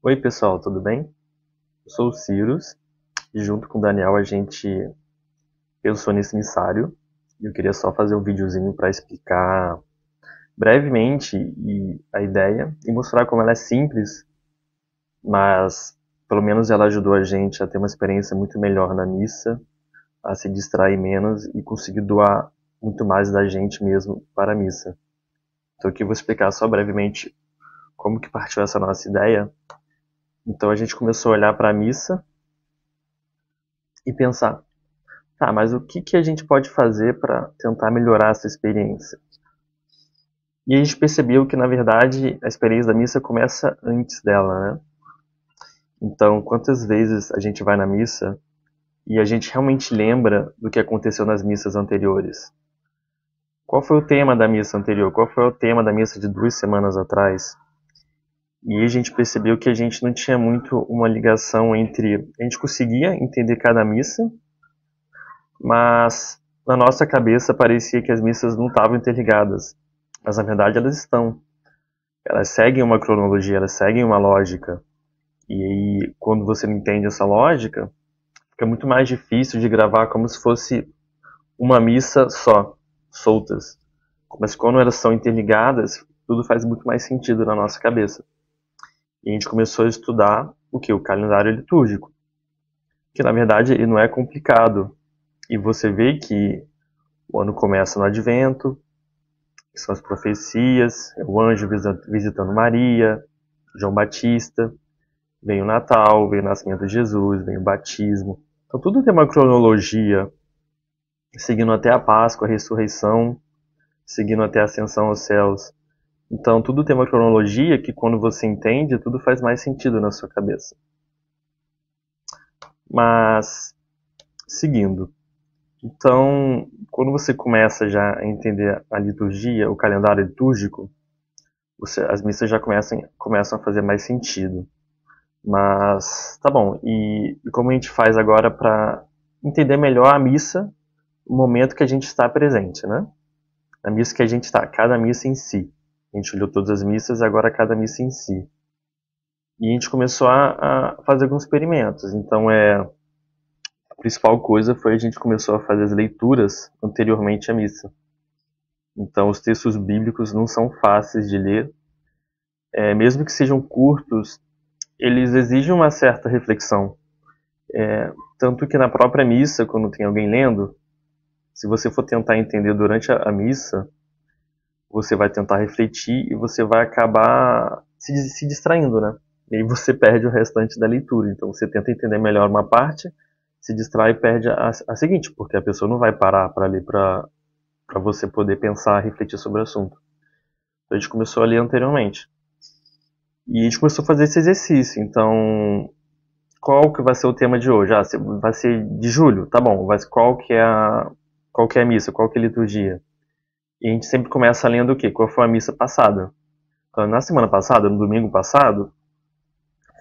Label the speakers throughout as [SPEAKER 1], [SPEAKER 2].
[SPEAKER 1] Oi pessoal, tudo bem? Eu sou o Cirus e junto com o Daniel a gente pensou nesse missário e eu queria só fazer um videozinho para explicar brevemente a ideia e mostrar como ela é simples, mas pelo menos ela ajudou a gente a ter uma experiência muito melhor na missa, a se distrair menos e conseguir doar muito mais da gente mesmo para a missa. Então aqui eu vou explicar só brevemente como que partiu essa nossa ideia. Então a gente começou a olhar para a missa e pensar: tá, mas o que que a gente pode fazer para tentar melhorar essa experiência? E a gente percebeu que, na verdade, a experiência da missa começa antes dela, né? Então, quantas vezes a gente vai na missa e a gente realmente lembra do que aconteceu nas missas anteriores? Qual foi o tema da missa anterior? Qual foi o tema da missa de 2 semanas atrás? E a gente percebeu que a gente não tinha muito uma ligação entre... A gente conseguia entender cada missa, mas na nossa cabeça parecia que as missas não estavam interligadas. Mas na verdade elas estão. Elas seguem uma cronologia, elas seguem uma lógica. E aí, quando você não entende essa lógica, fica muito mais difícil de gravar como se fosse uma missa só, soltas. Mas quando elas são interligadas, tudo faz muito mais sentido na nossa cabeça. E a gente começou a estudar o que? O calendário litúrgico. Que na verdade ele não é complicado. E você vê que o ano começa no Advento, que são as profecias, o anjo visitando Maria, João Batista, vem o Natal, vem o nascimento de Jesus, vem o batismo. Então tudo tem uma cronologia, seguindo até a Páscoa, a ressurreição, seguindo até a ascensão aos céus. Então tudo tem uma cronologia que quando você entende, tudo faz mais sentido na sua cabeça. Mas, seguindo. Então, quando você começa já a entender a liturgia, o calendário litúrgico, as missas já começam a fazer mais sentido. Mas, tá bom. E como a gente faz agora para entender melhor a missa, o momento que a gente está presente, né? A missa que a gente está, cada missa em si. A gente olhou todas as missas, agora cada missa em si. E a gente começou a fazer alguns experimentos. Então, a principal coisa foi a gente começou a fazer as leituras anteriormente à missa. Então, os textos bíblicos não são fáceis de ler. Mesmo que sejam curtos, eles exigem uma certa reflexão. Tanto que na própria missa, quando tem alguém lendo, se você for tentar entender durante a missa, você vai tentar refletir e você vai acabar se distraindo, né? E aí você perde o restante da leitura. Então você tenta entender melhor uma parte, se distrai e perde a seguinte, porque a pessoa não vai parar para ler para você poder pensar, refletir sobre o assunto. Então a gente começou a ler anteriormente. E a gente começou a fazer esse exercício. Então, qual que vai ser o tema de hoje? Vai ser de julho? Tá bom. Qual que é a missa? Qual que é a liturgia? E a gente sempre começa lendo o quê? Qual foi a missa passada? Então, na semana passada, no domingo passado,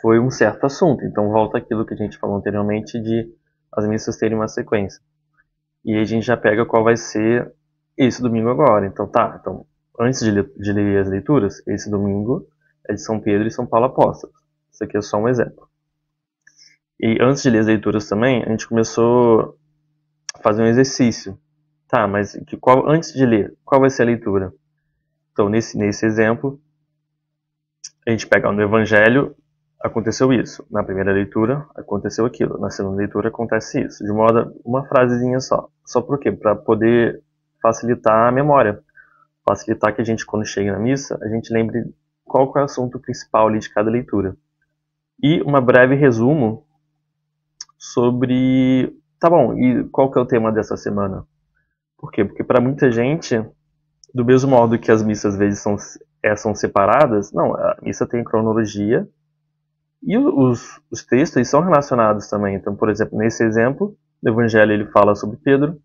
[SPEAKER 1] foi um certo assunto. Então volta aquilo que a gente falou anteriormente de as missas terem uma sequência. E aí a gente já pega qual vai ser esse domingo agora. Então tá, então antes de ler as leituras, esse domingo é de São Pedro e São Paulo Apóstolos. Isso aqui é só um exemplo. E antes de ler as leituras também, a gente começou a fazer um exercício. Tá, mas antes de ler, qual vai ser a leitura? Então, nesse exemplo, a gente pega no Evangelho, aconteceu isso. Na primeira leitura, aconteceu aquilo. Na segunda leitura, acontece isso. De uma frasezinha só. Só por quê? Para poder facilitar a memória. Facilitar que a gente, quando chega na missa, a gente lembre qual que é o assunto principal ali de cada leitura. E um breve resumo sobre... Tá bom, e qual que é o tema dessa semana? Por quê? Porque para muita gente, do mesmo modo que as missas às vezes são separadas, não, a missa tem cronologia e os textos são relacionados também. Então, por exemplo, nesse exemplo, o Evangelho ele fala sobre Pedro.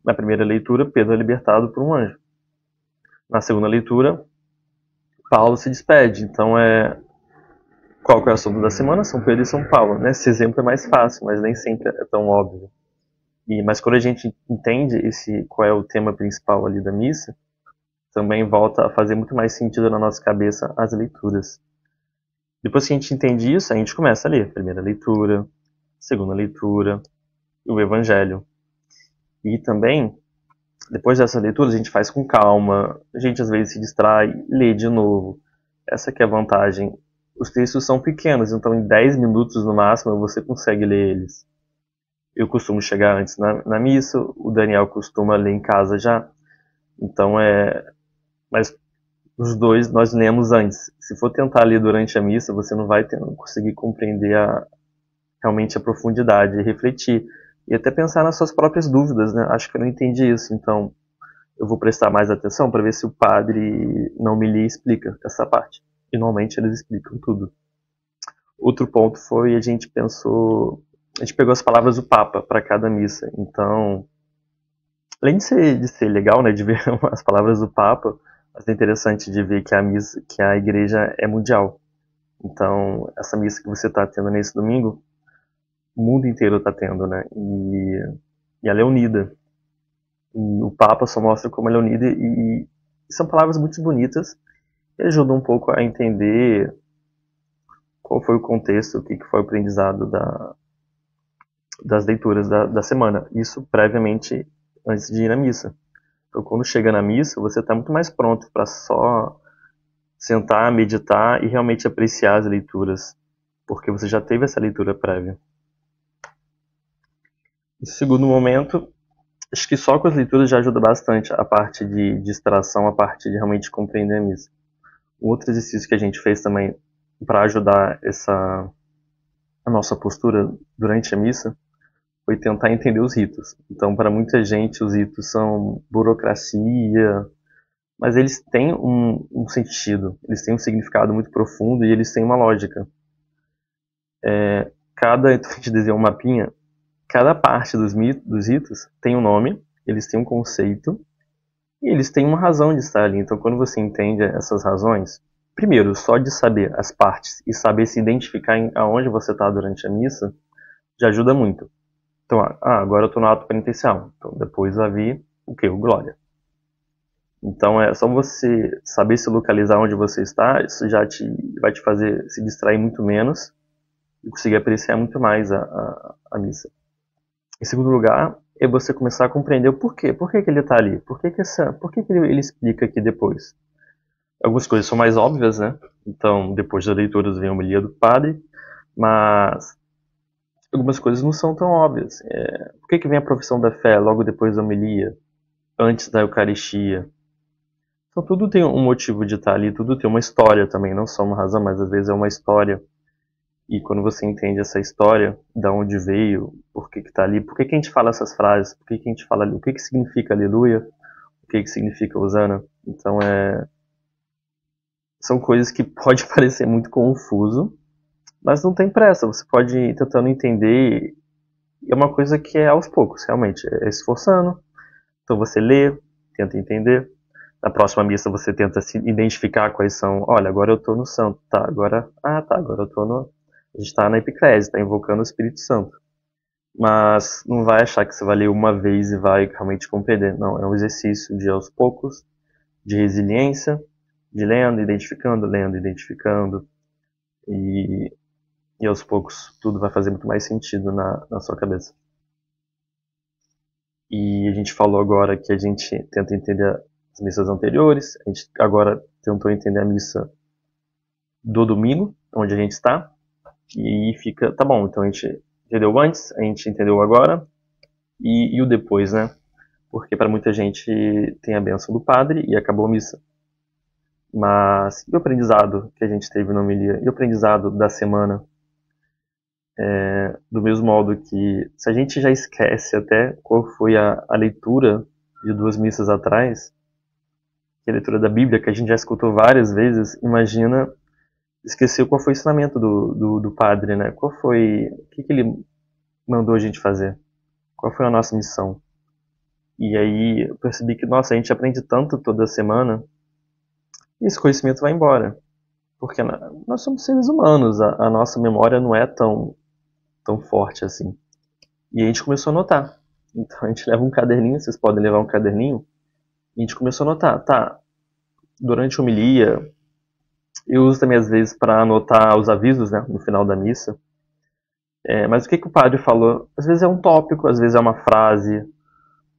[SPEAKER 1] Na primeira leitura, Pedro é libertado por um anjo. Na segunda leitura, Paulo se despede. Então, qual que é o assunto da semana? São Pedro e São Paulo. Nesse exemplo é mais fácil, mas nem sempre é tão óbvio. Mas quando a gente entende qual é o tema principal ali da missa, também volta a fazer muito mais sentido na nossa cabeça as leituras. Depois que a gente entende isso, a gente começa a ler. Primeira leitura, segunda leitura, e o Evangelho. E também, depois dessa leitura, a gente faz com calma, a gente às vezes se distrai, lê de novo. Essa que é a vantagem. Os textos são pequenos, então em 10 minutos no máximo você consegue ler eles. Eu costumo chegar antes na missa, o Daniel costuma ler em casa já. Então mas os dois nós lemos antes. Se for tentar ler durante a missa, você não vai conseguir compreender realmente a profundidade e refletir. E até pensar nas suas próprias dúvidas, né? Acho que eu não entendi isso, então eu vou prestar mais atenção para ver se o padre não me lhe explica essa parte. E normalmente eles explicam tudo. Outro ponto foi a gente pegou as palavras do Papa para cada missa. Então, além de ser legal, né, de ver as palavras do Papa, mas é interessante de ver que a igreja é mundial. Então, essa missa que você está tendo nesse domingo, o mundo inteiro está tendo, né? E ela é unida. E o Papa só mostra como ela é unida e são palavras muito bonitas e ajudam um pouco a entender qual foi o contexto, o que foi o aprendizado das leituras da semana. Isso previamente antes de ir na missa. Então, quando chega na missa, você está muito mais pronto para só sentar, meditar e realmente apreciar as leituras, porque você já teve essa leitura prévia. Em segundo momento, acho que só com as leituras já ajuda bastante a parte de distração, a parte de realmente compreender a missa. Um outro exercício que a gente fez também para ajudar a nossa postura durante a missa foi tentar entender os ritos. Então, para muita gente, os ritos são burocracia, mas eles têm um sentido, eles têm um significado muito profundo e eles têm uma lógica. Então a gente desenha um mapinha, cada parte dos ritos tem um nome, eles têm um conceito e eles têm uma razão de estar ali. Então, quando você entende essas razões, primeiro, só de saber as partes e saber se identificar aonde você está durante a missa, já ajuda muito. Então, agora eu estou no ato penitencial. Então, depois vai vir o quê? O glória. Então, é só você saber se localizar onde você está, isso já vai te fazer se distrair muito menos e conseguir apreciar muito mais a missa. Em segundo lugar, é você começar a compreender o porquê. Por que ele está ali? Por que ele explica aqui depois? Algumas coisas são mais óbvias, né? Então, depois da leitura vem a homilia do padre, mas algumas coisas não são tão óbvias. Por que vem a profissão da fé logo depois da homilia, antes da Eucaristia? Então, tudo tem um motivo de estar ali, tudo tem uma história também, não só uma razão, mas às vezes é uma história. E quando você entende essa história, da onde veio, por que está ali, por que a gente fala essas frases, por que a gente fala ali, o que significa aleluia, o que significa hosana. Então, são coisas que pode parecer muito confuso, mas não tem pressa, você pode ir tentando entender. É uma coisa que é aos poucos, realmente, é esforçando. Então você lê, tenta entender. Na próxima missa você tenta se identificar quais são. Olha, agora eu estou no santo, tá? Agora eu estou no. A gente está na epiclese, está invocando o Espírito Santo. Mas não vai achar que você vai ler uma vez e vai realmente compreender. Não, é um exercício de aos poucos, de resiliência, de lendo, identificando. E aos poucos tudo vai fazer muito mais sentido na sua cabeça. E a gente falou agora que a gente tenta entender as missas anteriores, a gente agora tentou entender a missa do domingo, onde a gente está, e fica, tá bom, então a gente entendeu antes, a gente entendeu agora, e o depois, né? Porque para muita gente tem a bênção do padre e acabou a missa. Mas e o aprendizado que a gente teve na homilia? E o aprendizado da semana? Do mesmo modo que, se a gente já esquece até qual foi a leitura de 2 missas atrás, que é a leitura da Bíblia, que a gente já escutou várias vezes, imagina esquecer qual foi o ensinamento do padre, né? O que ele mandou a gente fazer? Qual foi a nossa missão? E aí eu percebi que, nossa, a gente aprende tanto toda semana e esse conhecimento vai embora. Porque nós somos seres humanos, a nossa memória não é tão forte assim. E a gente começou a anotar. Então a gente leva um caderninho, vocês podem levar um caderninho, e a gente começou a anotar, tá, durante a homilia, Eu uso também às vezes para anotar os avisos, né, no final da missa. Mas o que o padre falou? Às vezes é um tópico, às vezes é uma frase,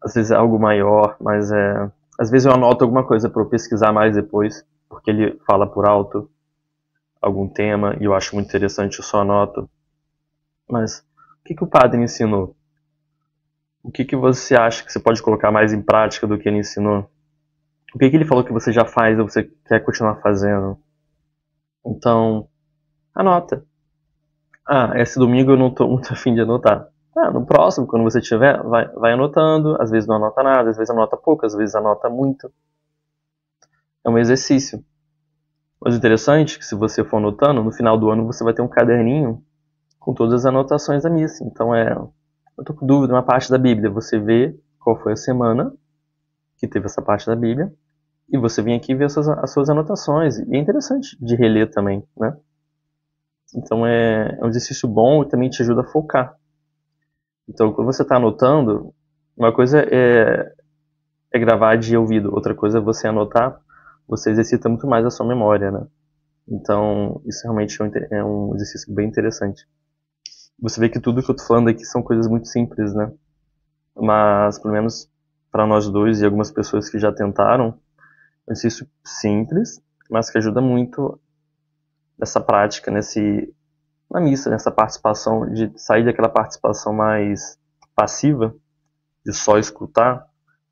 [SPEAKER 1] às vezes é algo maior, mas às vezes eu anoto alguma coisa para eu pesquisar mais depois, porque ele fala por alto algum tema e eu acho muito interessante, eu só anoto. Mas o que o padre ensinou? O que você acha que você pode colocar mais em prática do que ele ensinou? O que ele falou que você já faz ou você quer continuar fazendo? Então, anota. Ah, esse domingo eu não tô muito afim de anotar. Ah, no próximo, quando você tiver, vai anotando. Às vezes não anota nada, às vezes anota pouco, às vezes anota muito. É um exercício. Mas o interessante é que se você for anotando, no final do ano você vai ter um caderninho com todas as anotações da missa. Então eu tô com dúvida, uma parte da Bíblia, você vê qual foi a semana que teve essa parte da Bíblia, e você vem aqui ver as suas anotações. E é interessante de reler também, né? Então é um exercício bom e também te ajuda a focar. Então, quando você está anotando, uma coisa é gravar de ouvido, outra coisa é você anotar, você exercita muito mais a sua memória, né? Então, isso realmente é um exercício bem interessante. Você vê que tudo que eu tô falando aqui são coisas muito simples, né? Mas, pelo menos para nós dois e algumas pessoas que já tentaram, é um exercício simples, mas que ajuda muito nessa prática, na missa, nessa participação, de sair daquela participação mais passiva, de só escutar,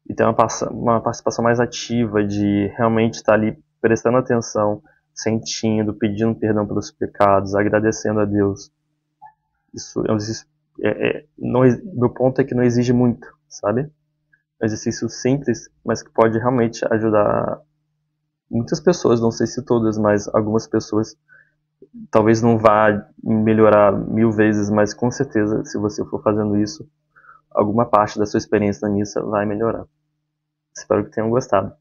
[SPEAKER 1] e ter uma participação mais ativa, de realmente estar ali prestando atenção, sentindo, pedindo perdão pelos pecados, agradecendo a Deus. Isso é um exercício. Meu ponto é que não exige muito, sabe? É um exercício simples, mas que pode realmente ajudar muitas pessoas, não sei se todas, mas algumas pessoas. Talvez não vá melhorar 1000 vezes, mas com certeza, se você for fazendo isso, alguma parte da sua experiência na missa vai melhorar. Espero que tenham gostado.